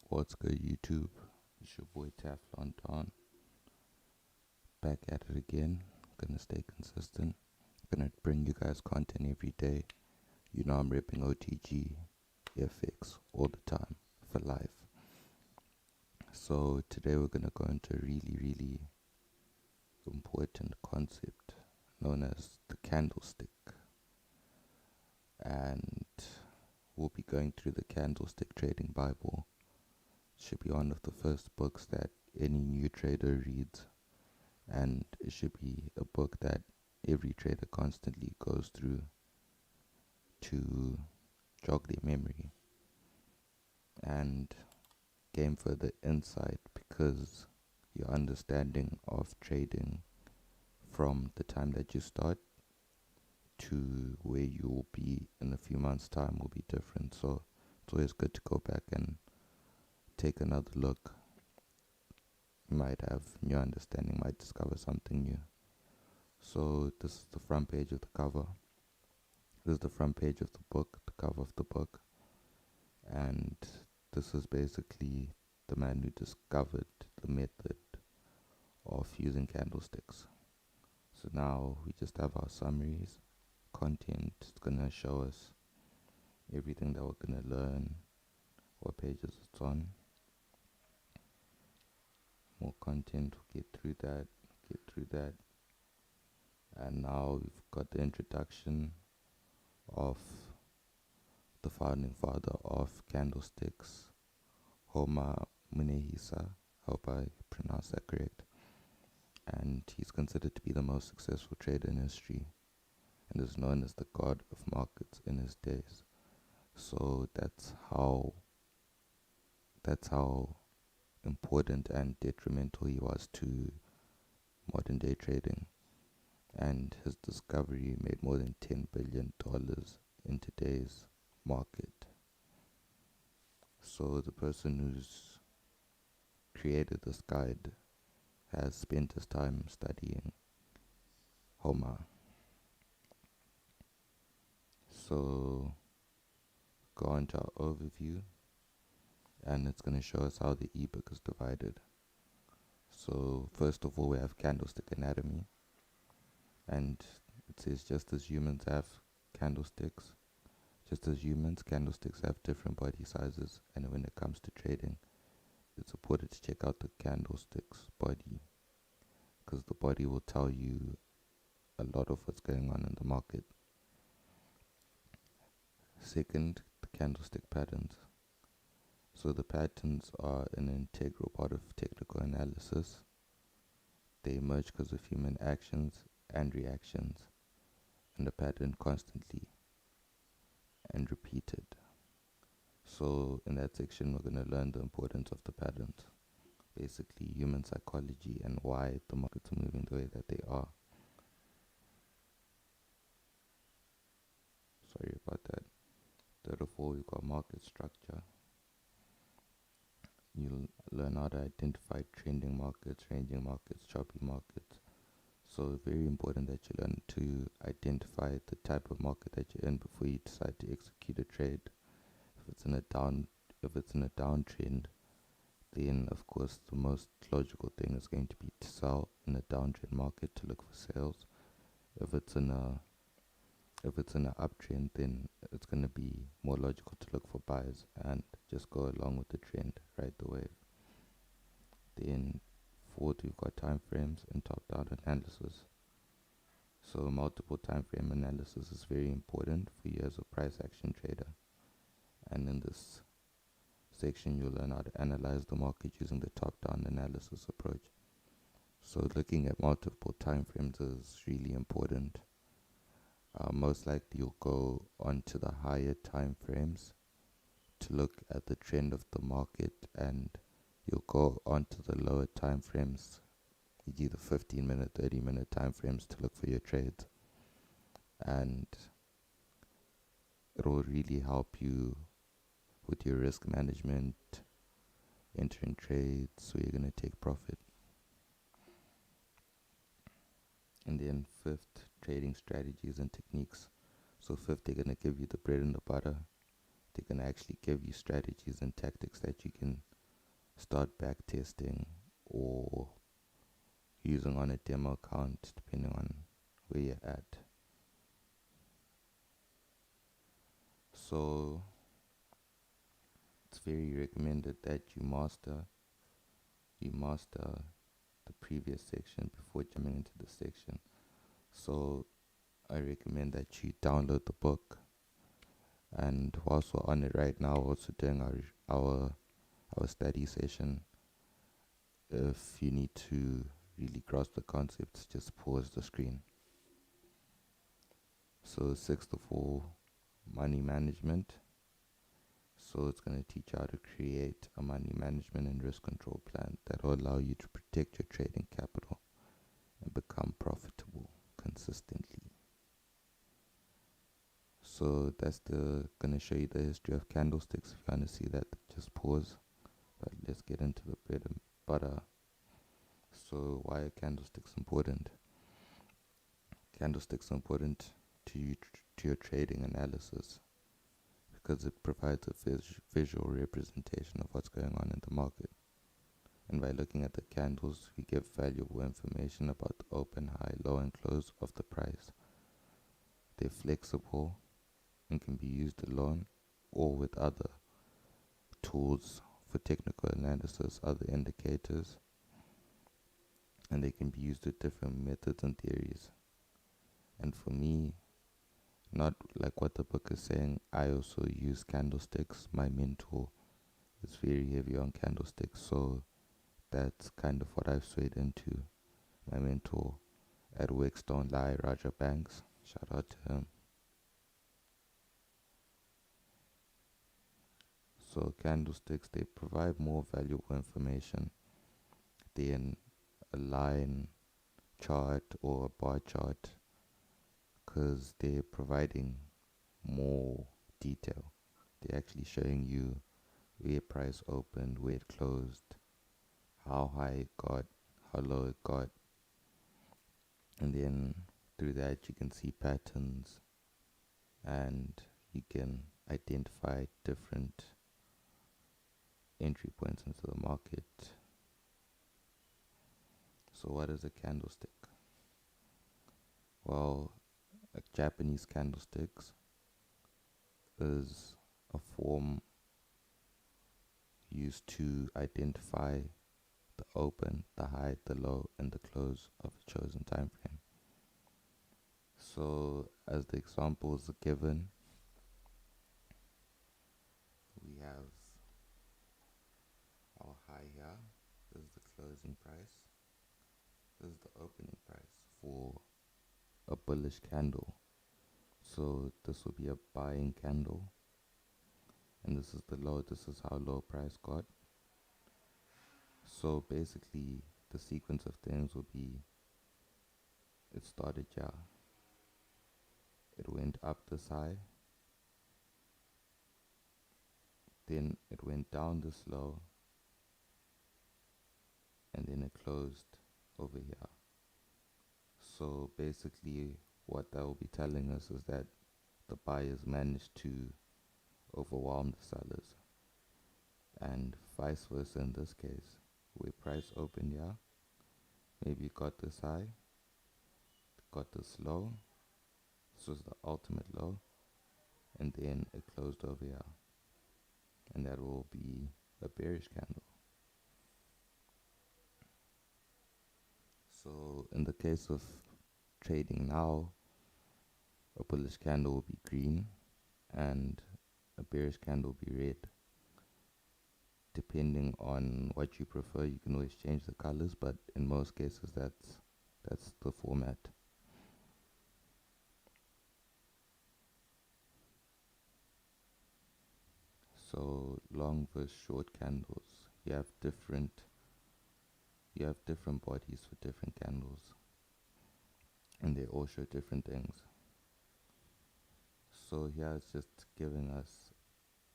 What's good, YouTube? It's your boy Teflon Don. Back at it again. Gonna stay consistent. Gonna bring you guys content every day. You know I'm ripping OTG, FX all the time for life. So today we're gonna go into a really important concept known as the candlestick. And we'll be going through the Candlestick Trading Bible. Should be one of the first books that any new trader reads, and it should be a book that every trader constantly goes through to jog their memory and gain further insight, because your understanding of trading from the time that you start to where you will be in a few months' time will be different. So it's always good to go back and take another look. You might have new understanding, might discover something new. So this is the front page of the cover. This is the front page of the book, the cover of the book. And this is basically the man who discovered the method of using candlesticks. So now we just have our summaries. Content is going to show us everything that we're going to learn, what pages it's on. More content, we'll get through that. And now we've got the introduction of the founding father of candlesticks, Homma Munehisa. I hope I pronounced that correct. And he's considered to be the most successful trader in history, and is known as the god of markets in his days. So that's how important and detrimental he was to modern day trading. And his discovery made more than $10 billion in today's market. So the person who's created this guide has spent his time studying Homma. So go on to our overview, and it's going to show us how the ebook is divided. So first of all, we have candlestick anatomy, and it says just as humans have candlesticks, candlesticks have different body sizes, and when it comes to trading, it's important to check out the candlestick's body, because the body will tell you a lot of what's going on in the market. Second, the candlestick patterns. So the patterns are an integral part of technical analysis. They emerge because of human actions and reactions, and a pattern constantly and repeated. So in that section, we're going to learn the importance of the patterns, basically human psychology and why the markets are moving the way that they are. Sorry about that. Third of all, we've got market structure. You'll learn how to identify trending markets, ranging markets, choppy markets. So very important that you learn to identify the type of market that you're in before you decide to execute a trade. If it's in a downtrend, then of course the most logical thing is going to be to sell in a downtrend market to look for sales. If it's in an uptrend, then it's going to be more logical to look for buys and just go along with the trend, ride the wave. Then fourth, we've got time frames and top-down analysis. So multiple time frame analysis is very important for you as a price action trader. And in this section, you'll learn how to analyze the market using the top-down analysis approach. So looking at multiple time frames is really important. Most likely you'll go onto the higher time frames to look at the trend of the market, and you'll go onto the lower time frames, e.g. the 15-minute, 30-minute time frames, to look for your trades. And it will really help you with your risk management, entering trades, so you're going to take profit. And then fifth, trading strategies and techniques. So fifth, they're going to give you the bread and the butter. They're going to actually give you strategies and tactics that you can start back testing or using on a demo account, depending on where you're at. So it's very recommended that you master the previous section before jumping into the section. So I recommend that you download the book, and whilst we're on it right now, also doing our study session, if you need to really grasp the concepts, just pause the screen. So 6 to 4, money management. So it's going to teach you how to create a money management and risk control plan that will allow you to protect your trading capital and become profitable consistently. So that's going to show you the history of candlesticks. If you want to see that, just pause. But let's get into the bread and butter. So why are candlesticks important? Candlesticks are important to you, to your trading analysis, because it provides a visual representation of what's going on in the market. And by looking at the candles, we get valuable information about the open, high, low, and close of the price. They're flexible and can be used alone or with other tools for technical analysis, other indicators, and they can be used with different methods and theories. And for me, not like what the book is saying, I also use candlesticks. My mentor is very heavy on candlesticks, so that's kind of what I've swayed into. My mentor at Wix Don't Lie, Raja Banks, shout out to him. So candlesticks, they provide more valuable information than a line chart or a bar chart, because they're providing more detail. They're actually showing you where price opened, where it closed, how high it got, how low it got, and then through that you can see patterns and you can identify different entry points into the market. So what is a candlestick? Well, a Japanese candlesticks is a form used to identify the open, the high, the low, and the close of a chosen time frame. So as the examples are given, we have our high here. This is the closing price. This is the opening price for a bullish candle. So this will be a buying candle, and this is the low. This is how low price got. So basically the sequence of things will be, it started here, it went up this high, then it went down this low, and then it closed over here. So basically what that will be telling us is that the buyers managed to overwhelm the sellers, and vice versa in this case, where price opened here, maybe it got this high, got this low, this was the ultimate low, and then it closed over here, and that will be a bearish candle. So in the case of trading now, a bullish candle will be green and a bearish candle will be red. Depending on what you prefer, you can always change the colors, but in most cases that's the format. So long versus short candles, you have different bodies for different candles, and they all show different things. So here it's just giving us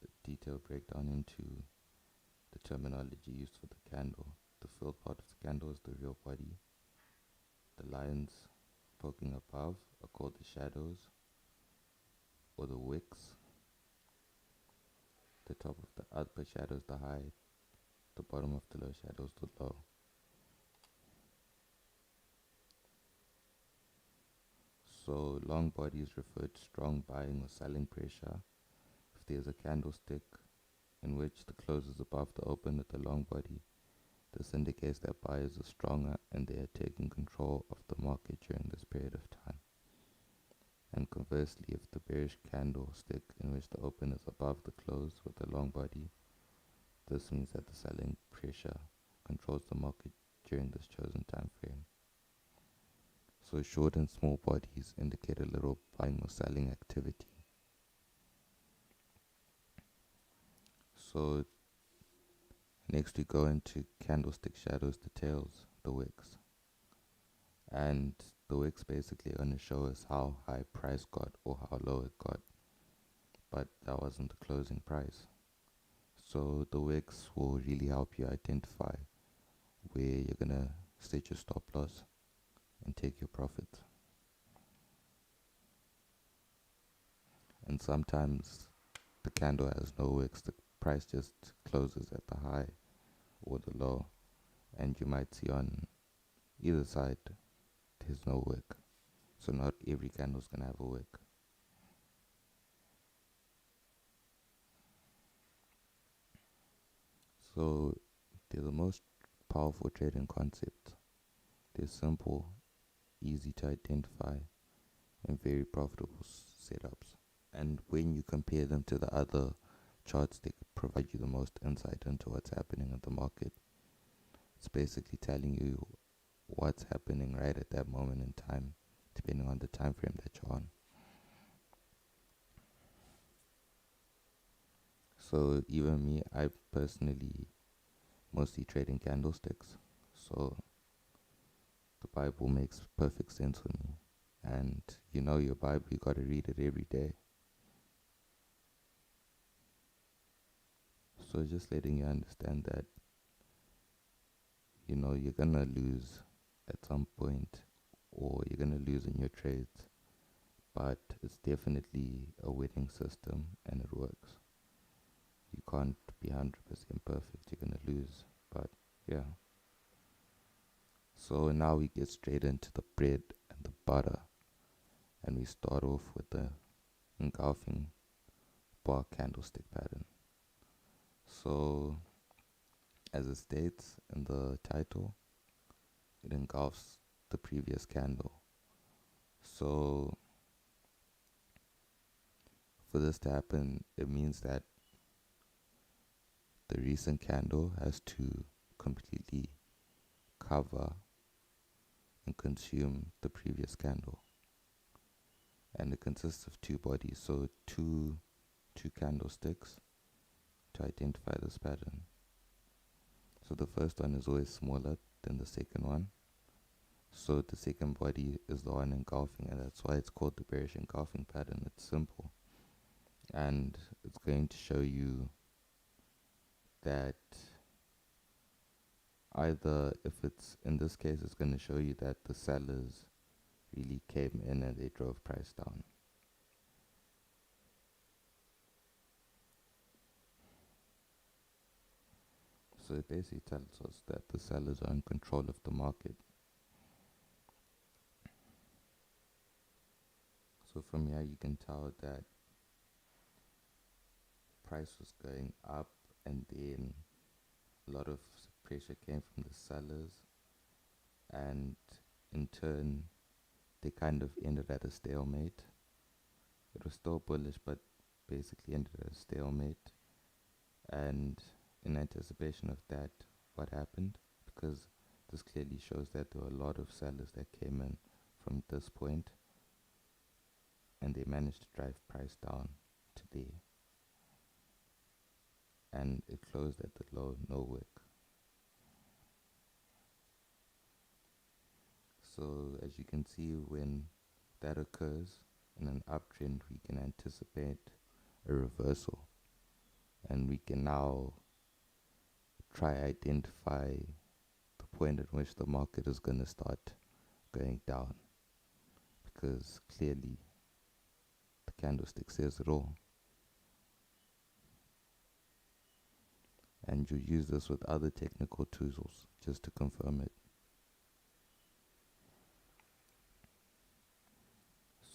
a detailed breakdown into the terminology used for the candle. The filled part of the candle is the real body. The lines poking above are called the shadows or the wicks. The top of the upper shadow is the high. the bottom of the low shadows the low. So long bodies refer to strong buying or selling pressure. If there's a candlestick in which the close is above the open at the long body, this indicates that buyers are stronger and they are taking control of the market during this period of time. And conversely, if the bearish candlestick in which the open is above the close with the long body, this means that the selling pressure controls the market during this chosen time frame. So short and small bodies indicate a little buying or selling activity. So next we go into candlestick shadows, the tails, the wicks. And the wicks basically are going to show us how high price got or how low it got. But that wasn't the closing price. So the wicks will really help you identify where you're going to set your stop loss and take your profit. And sometimes the candle has no wicks, the price just closes at the high or the low, and you might see on either side there's no wick. So not every candle is going to have a wick. So they're the most powerful trading concepts. They're simple, easy to identify, and very profitable setups. And when you compare them to the other charts, they provide you the most insight into what's happening in the market. It's basically telling you what's happening right at that moment in time, depending on the time frame that you're on. So even me, I personally mostly trade in candlesticks. So the Bible makes perfect sense for me. And you know your Bible, you got to read it every day. So just letting you understand that, you know, you're going to lose at some point, or you're going to lose in your trades, but it's definitely a winning system and it works. You can't be 100% perfect, you're going to lose, but yeah. So now we get straight into the bread and the butter, and we start off with the engulfing bar candlestick pattern. So as it states in the title, it engulfs the previous candle. So for this to happen, it means that the recent candle has to completely cover and consume the previous candle. And it consists of two bodies, so two candlesticks to identify this pattern. So the first one is always smaller than the second one. So the second body is the one engulfing, and that's why it's called the bearish engulfing pattern. It's simple. And it's going to show you that either, if it's in this case, it's going to show you that the sellers really came in and they drove price down. So it basically tells us that the sellers are in control of the market. So from here you can tell that price was going up, and then a lot of pressure came from the sellers, and in turn they kind of ended at a stalemate. It was still bullish, but basically ended at a stalemate. And in anticipation of that, what happened? Because this clearly shows that there were a lot of sellers that came in from this point, and they managed to drive price down to there. And it closed at the low, no wick. So as you can see, when that occurs in an uptrend, we can anticipate a reversal, and we can now try identify the point at which the market is going to start going down, because clearly the candlestick says it all. and you use this with other technical tools just to confirm it.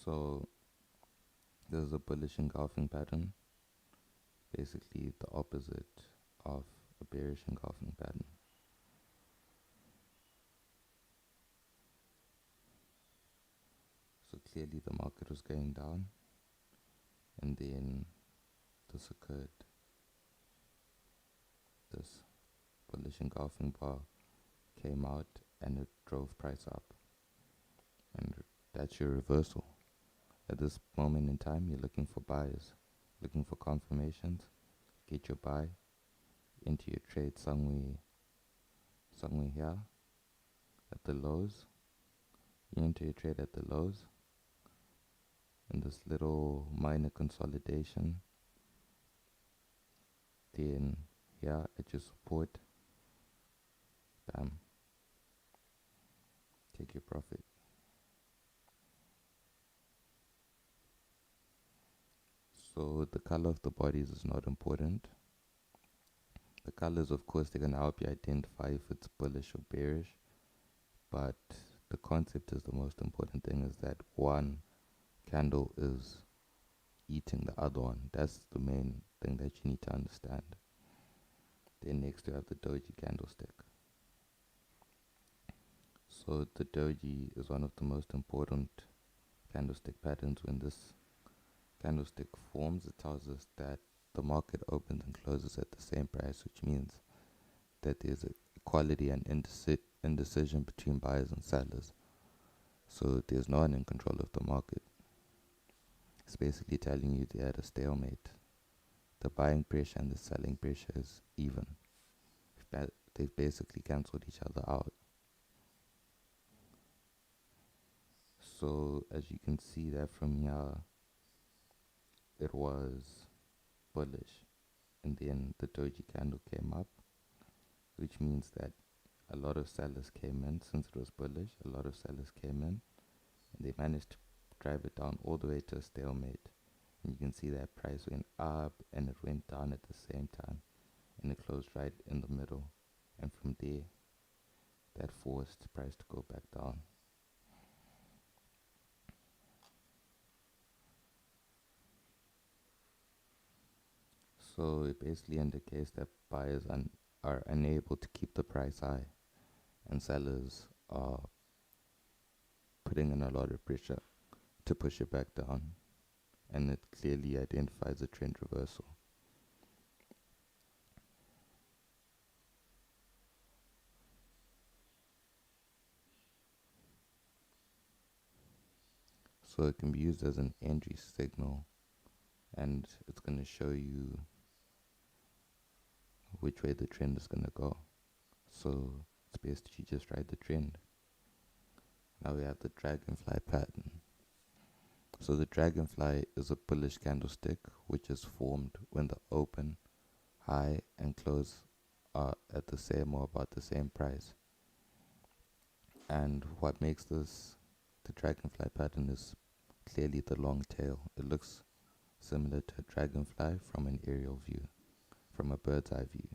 So there's a bullish engulfing pattern, basically the opposite of a bearish engulfing pattern. So clearly the market was going down, and then this occurred. This bullish engulfing bar came out and it drove price up, and that's your reversal. At this moment in time, you're looking for buyers, looking for confirmations. Get your buy into your trade somewhere here at the lows. You enter your trade at the lows in this little minor consolidation. Then here at your support, bam, take your profit. So the color of the bodies is not important. The colors, of course, they're going to help you identify if it's bullish or bearish, but the concept is the most important thing, is that one candle is eating the other one. That's the main thing that you need to understand. Then next we have the doji candlestick. So the doji is one of the most important candlestick patterns. When this candlestick forms, it tells us that the market opens and closes at the same price, which means that there's equality and indecision between buyers and sellers. So there's no one in control of the market. It's basically telling you they're at a stalemate. The buying pressure and the selling pressure is even. They've basically cancelled each other out. So as you can see that from here, it was bullish, and then the doji candle came up, which means that a lot of sellers came in. Since it was bullish, a lot of sellers came in, and they managed to drive it down all the way to a stalemate. And you can see that price went up and it went down at the same time, and it closed right in the middle, and from there that forced the price to go back down. So it basically indicates that buyers are unable to keep the price high, and sellers are putting in a lot of pressure to push it back down, and it clearly identifies a trend reversal. So it can be used as an entry signal, and it's going to show you which way the trend is going to go. So it's best that you just ride the trend. Now we have the dragonfly pattern. So the dragonfly is a bullish candlestick which is formed when the open, high, and close are at the same or about the same price. And what makes this the dragonfly pattern is clearly the long tail. It looks similar to a dragonfly from an aerial view, from a bird's eye view.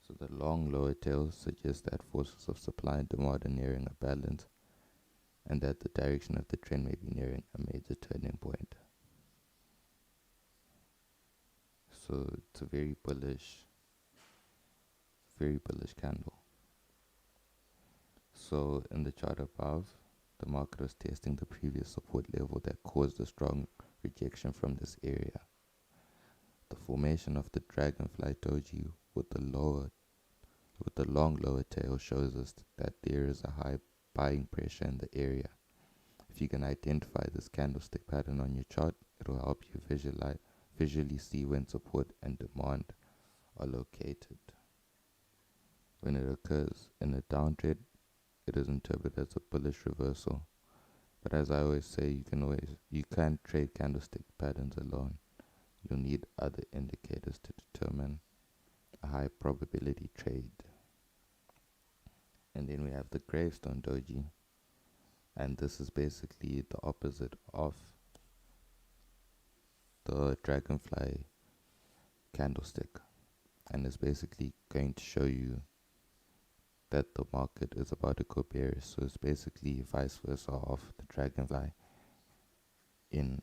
So the long lower tail suggests that forces of supply and demand are nearing a balance, and that the direction of the trend may be nearing a major turning point. So it's a very bullish candle. So in the chart above, the market was testing the previous support level that caused a strong rejection from this area. The formation of the dragonfly doji with the long lower tail shows us that there is a high buying pressure in the area. If you can identify this candlestick pattern on your chart, it will help you visually see when support and demand are located. When it occurs in a downtrend, it is interpreted as a bullish reversal. But as I always say, you can't trade candlestick patterns alone. You'll need other indicators to determine a high probability trade. And then we have the gravestone doji, and this is basically the opposite of the dragonfly candlestick, and it's basically going to show you that the market is about to go bearish. So it's basically vice versa of the dragonfly in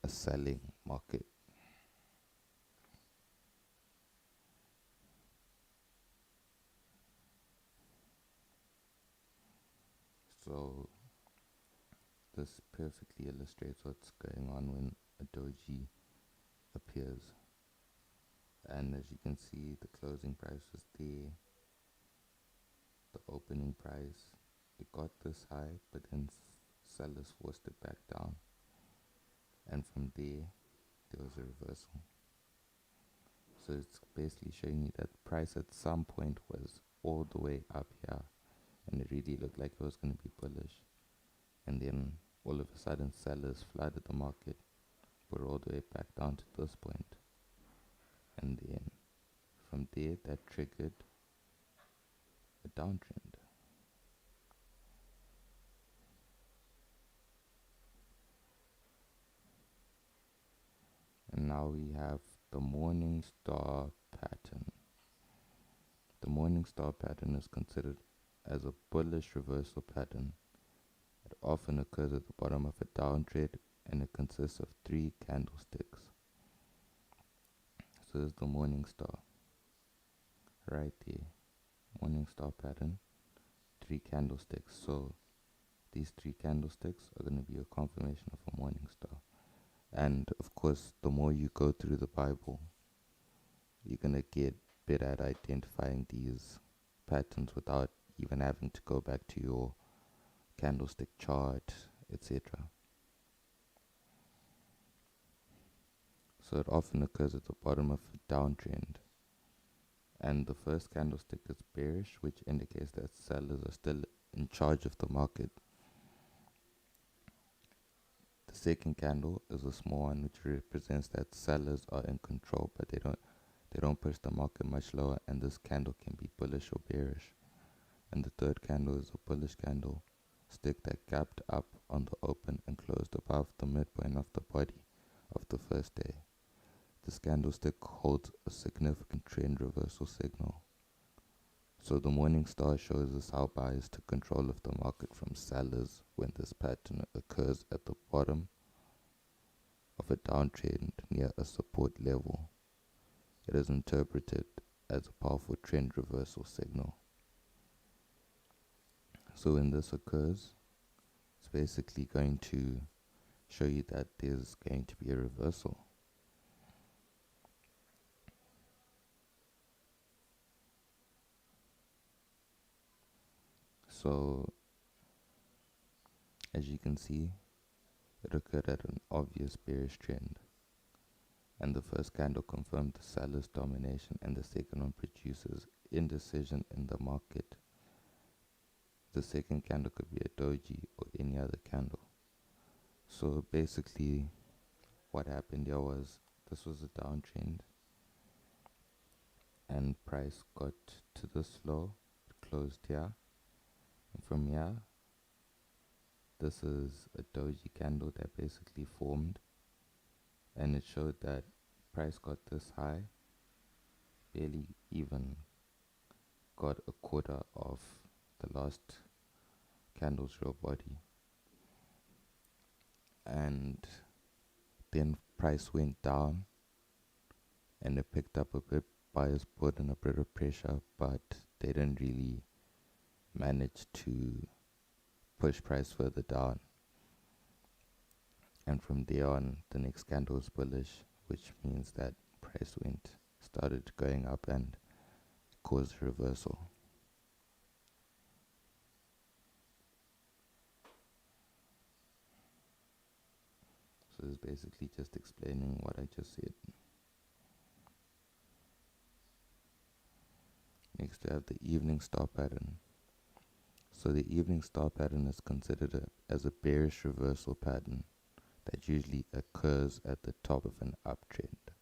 a selling market. So this perfectly illustrates what's going on when a doji appears. And as you can see, the closing price was there, the opening price, it got this high, but then sellers forced it back down, and from there was a reversal. So it's basically showing you that the price at some point was all the way up here, and it really looked like it was going to be bullish, and then all of a sudden sellers flooded the market, put it all the way back down to this point, and then from there that triggered a downtrend. And now we have the morning star pattern. The morning star pattern is considered as a bullish reversal pattern. It often occurs at the bottom of a downtrend, and it consists of 3 candlesticks. So there's the morning star right there. Morning star pattern, 3 candlesticks. So these 3 candlesticks are going to be a confirmation of a morning star. And of course, the more you go through the Bible, you're going to get better at identifying these patterns without even having to go back to your candlestick chart, etc. So it often occurs at the bottom of a downtrend. And the first candlestick is bearish, which indicates that sellers are still in charge of the market. The second candle is a small one, which represents that sellers are in control, but they don't push the market much lower, and this candle can be bullish or bearish. And the third candle is a bullish candle stick that gapped up on the open and closed above the midpoint of the body of the first day. This candlestick holds a significant trend reversal signal. So the morning star shows us how buyers took control of the market from sellers when this pattern occurs at the bottom of a downtrend near a support level. It is interpreted as a powerful trend reversal signal. So when this occurs, it's basically going to show you that there's going to be a reversal. So as you can see, it occurred at an obvious bearish trend, and the first candle confirmed the seller's domination, and the second one produces indecision in the market. The second candle could be a doji or any other candle. So basically what happened here was, this was a downtrend, and price got to this low, it closed here, and from here, this is a doji candle that basically formed, and it showed that price got this high, barely even got a quarter of the last candle's real body, and then price went down and it picked up a bit. Buyers put in a bit of pressure, but they didn't really manage to push price further down, and from there on the next candle was bullish, which means that price started going up and caused a reversal. So it's basically just explaining what I just said. Next we have the evening star pattern. So the evening star pattern is considered as a bearish reversal pattern that usually occurs at the top of an uptrend.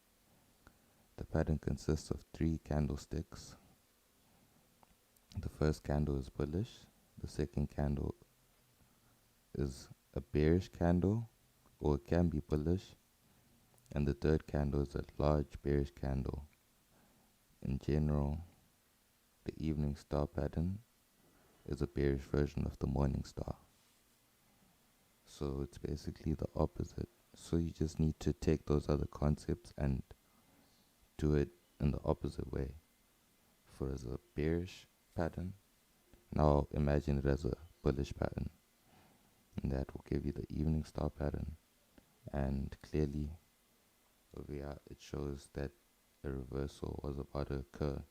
The pattern consists of 3 candlesticks. The first candle is bullish, the second candle is a bearish candle, or it can be bullish, And the third candle is a large bearish candle. In general, the evening star pattern is a bearish version of the morning star. So it's basically the opposite. So you just need to take those other concepts and do it in the opposite way. For as a bearish pattern, now imagine it as a bullish pattern. And that will give you the evening star pattern. And clearly over here it shows that a reversal was about to occur.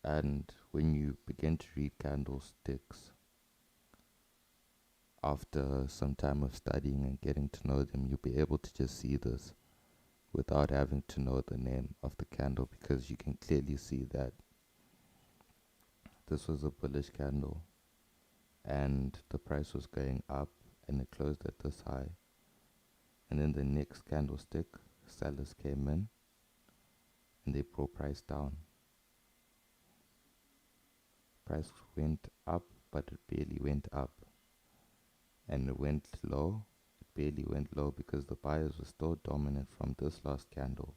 And when you begin to read candlesticks, after some time of studying and getting to know them, you'll be able to just see this without having to know the name of the candle, because you can clearly see that this was a bullish candle and the price was going up and it closed at this high. And then the next candlestick, sellers came in and they brought price down. Price went up, but it barely went up. And it went low, it barely went low because the buyers were still dominant from this last candle.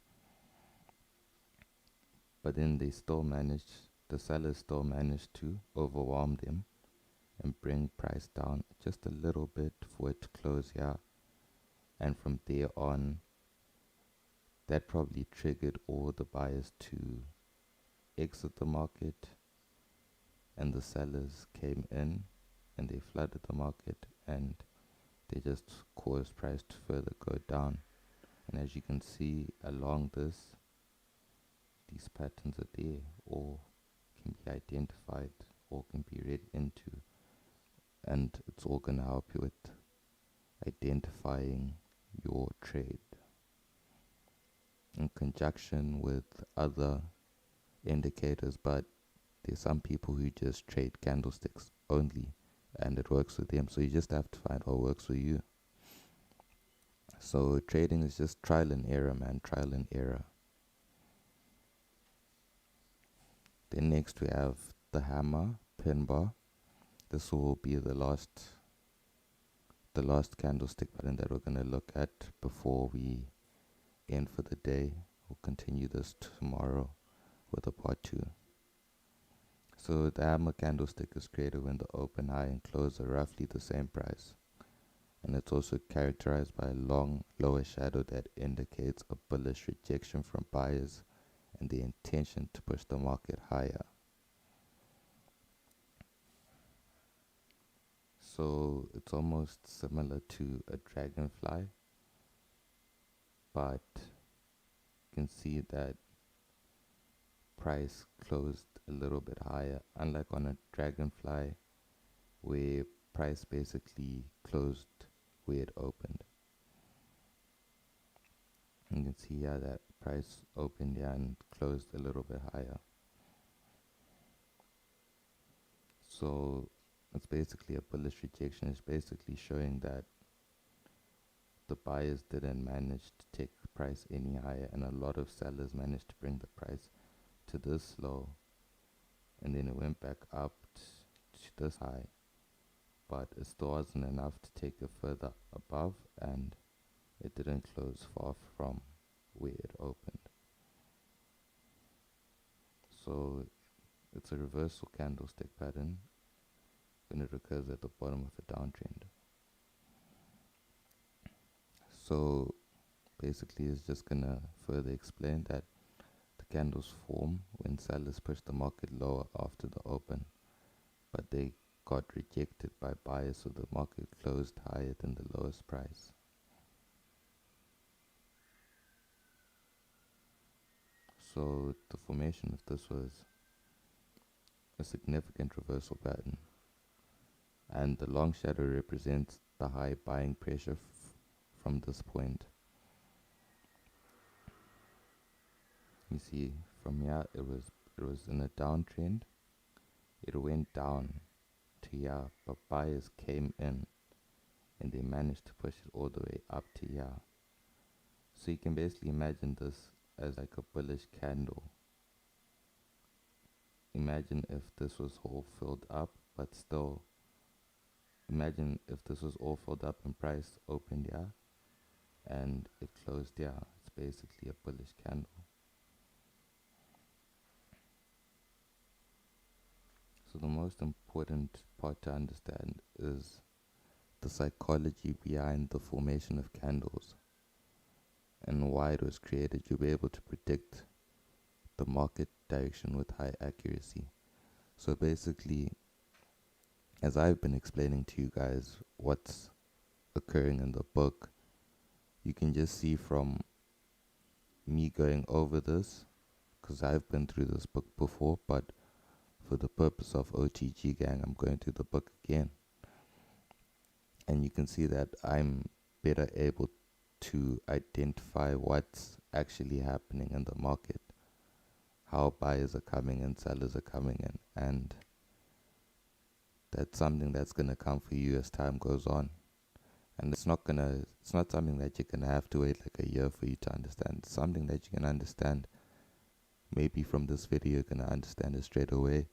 But then the sellers still managed to overwhelm them and bring price down just a little bit for it to close here. And from there on, that probably triggered all the buyers to exit the market, and the sellers came in and they flooded the market and they just caused price to further go down. And as you can see along this, these patterns are there, or can be identified, or can be read into, and it's all going to help you with identifying your trade in conjunction with other indicators. But there's some people who just trade candlesticks only and it works with them, so you just have to find what works for you. So trading is just trial and error, man, trial and error. Then next we have the hammer pin bar. This will be the last candlestick pattern that we're going to look at before we end for the day. We'll continue this tomorrow with a part 2. So the hammer candlestick is created when the open, high and close are roughly the same price. And it's also characterized by a long lower shadow that indicates a bullish rejection from buyers and the intention to push the market higher. So it's almost similar to a dragonfly, but you can see that price closed a little bit higher, unlike on a dragonfly where price basically closed where it opened. You can see here that price opened here and closed a little bit higher. So it's basically a bullish rejection. It's basically showing that the buyers didn't manage to take price any higher, and a lot of sellers managed to bring the price to this low, and then it went back up to this high, but it still wasn't enough to take it further above, and it didn't close far from where it opened. So it's a reversal candlestick pattern when it occurs at the bottom of a downtrend. So basically it's just gonna further explain that the candles form when sellers push the market lower after the open, but they got rejected by buyers, so the market closed higher than the lowest price. So the formation of this was a significant reversal pattern, and the long shadow represents the high buying pressure from this point. You see from here it was in a downtrend. It went down to here, but buyers came in and they managed to push it all the way up to here. So you can basically imagine this as like a bullish candle. Imagine if this was all filled up, but still, imagine if this was all filled up and price opened here, and it closed here. It's basically a bullish candle. So the most important part to understand is the psychology behind the formation of candles and why it was created. You'll be able to predict the market direction with high accuracy. So basically, as I've been explaining to you guys what's occurring in the book, you can just see from me going over this, because I've been through this book before, but for the purpose of OTG gang, I'm going through the book again. And you can see that I'm better able to identify what's actually happening in the market, how buyers are coming in, sellers are coming in, and that's something that's going to come for you as time goes on. And it's not something that you're going to have to wait like a year for you to understand. It's something that you can understand. Maybe from this video you're going to understand it straight away.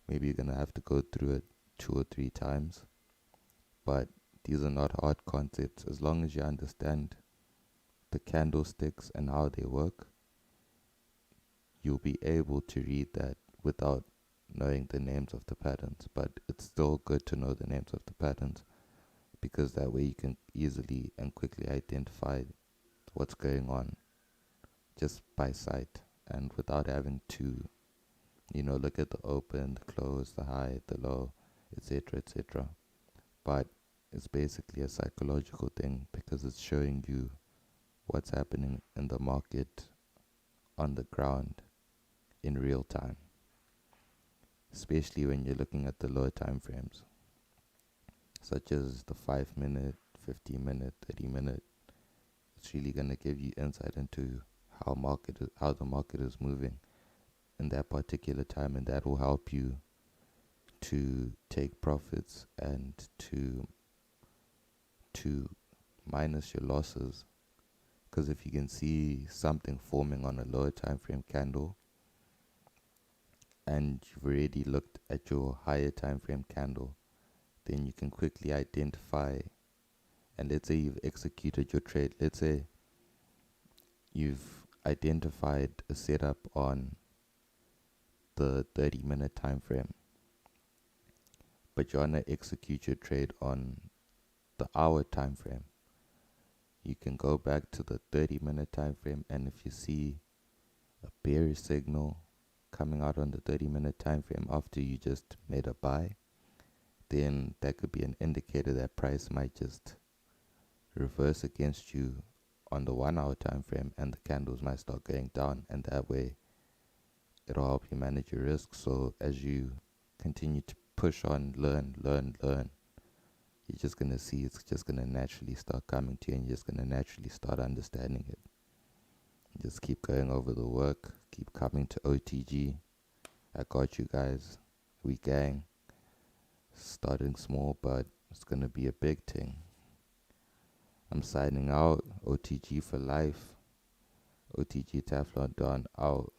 Maybe you're going to have to go through it 2 or 3 times. But these are not hard concepts. As long as you understand the candlesticks and how they work, you'll be able to read that without knowing the names of the patterns. But it's still good to know the names of the patterns, because that way you can easily and quickly identify what's going on just by sight and without having to, look at the open, the close, the high, the low, etc., etc. But it's basically a psychological thing, because it's showing you what's happening in the market on the ground in real time, especially when you're looking at the lower time frames, such as the 5-minute, 15-minute, 30-minute. It's really going to give you insight into how the market is moving in that particular time, and that will help you to take profits and to minus your losses. Because if you can see something forming on a lower time frame candle and you've already looked at your higher time frame candle, then you can quickly identify. And let's say you've executed your trade. Let's say you've identified a setup on the 30-minute time frame, but you want to execute your trade on the hour time frame. You can go back to the 30-minute time frame, and if you see a bearish signal coming out on the 30-minute time frame after you just made a buy, then that could be an indicator that price might just reverse against you on the 1 hour time frame, and the candles might start going down, and that way it'll help you manage your risk. So as you continue to push on, learn, you're just going to see it's just going to naturally start coming to you, and you're just going to naturally start understanding it. Just keep going over the work, keep coming to OTG. I got you guys. We gang. Starting small, but it's going to be a big thing. I'm signing out. OTG for life. OTG Teflon Don out.